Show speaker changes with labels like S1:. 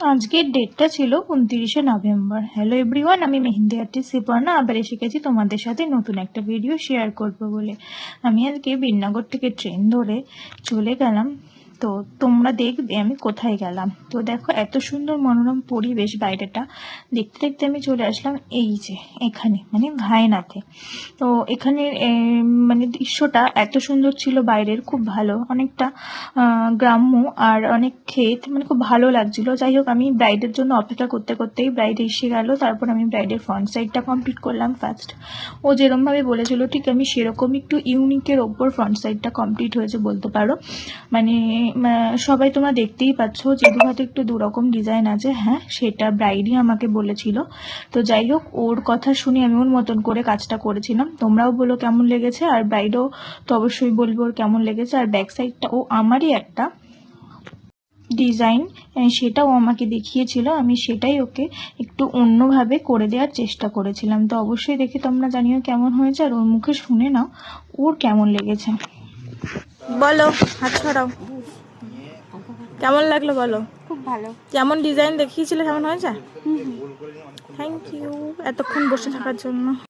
S1: আজকের ডেটটা ছিল 29শে নভেম্বর। হ্যালো এভরিওয়ান, আমি মেহেন্দি আর্টিস্ট শিপর্ণা আবার এসে গেছি তোমাদের সাথে নতুন একটা ভিডিও শেয়ার করব বলে। আমি আজকে বিননগর থেকে ট্রেন ধরে চলে গেলাম। তো তোমরা দেখবে আমি কোথায় গেলাম। তো দেখো এত সুন্দর মনোরম পরিবেশ, বাইরেটা দেখতে দেখতে আমি চলে আসলাম এই যে এখানে, মানে ভায়নাতে। তো এখানে মানে দৃশ্যটা এত সুন্দর ছিল বাইরের, খুব ভালো, অনেকটা গ্রাম্য আর অনেক ক্ষেত, মানে খুব ভালো লাগছিল। যাই হোক, আমি ব্রাইডের জন্য অপেক্ষা করতে করতেই ব্রাইড এসে গেল। তারপর আমি ব্রাইডের ফ্রন্ট সাইডটা কমপ্লিট করলাম ফার্স্ট। ও যেরকমভাবে বলেছিল ঠিক আমি সেরকম একটু ইউনিকের ওপর ফ্রন্ট সাইডটা কমপ্লিট হয়েছে বলতে পারো। মানে সবাই তোমরা দেখতেই পাচ্ছ যে হাতে একটু দুরকম ডিজাইন আছে, হ্যাঁ সেটা ব্রাইডই আমাকে বলেছিল। তো যাই হোক, ওর কথা শুনে আমি ওর মতন করে কাজটা করেছিলাম। তোমরাও বলো কেমন লেগেছে, আর ব্রাইডও তো অবশ্যই বলবো ওর কেমন লেগেছে। আর ব্যাক সাইডটা ও আমারই একটা ডিজাইন, সেটাও আমাকে দেখিয়েছিল, আমি সেটাই ওকে একটু অন্যভাবে করে দেওয়ার চেষ্টা করেছিলাম। তো অবশ্যই দেখে তোমরা জানিও কেমন হয়েছে, আর ওর মুখে শুনে নাও ওর কেমন লেগেছে। বলো, হাত ছড়াও, কেমন লাগলো বলো।
S2: খুব ভালো।
S1: যেমন ডিজাইন দেখিয়েছিলে কেমন হয়েছে? থ্যাংক ইউ এতক্ষণ বসে থাকার জন্য।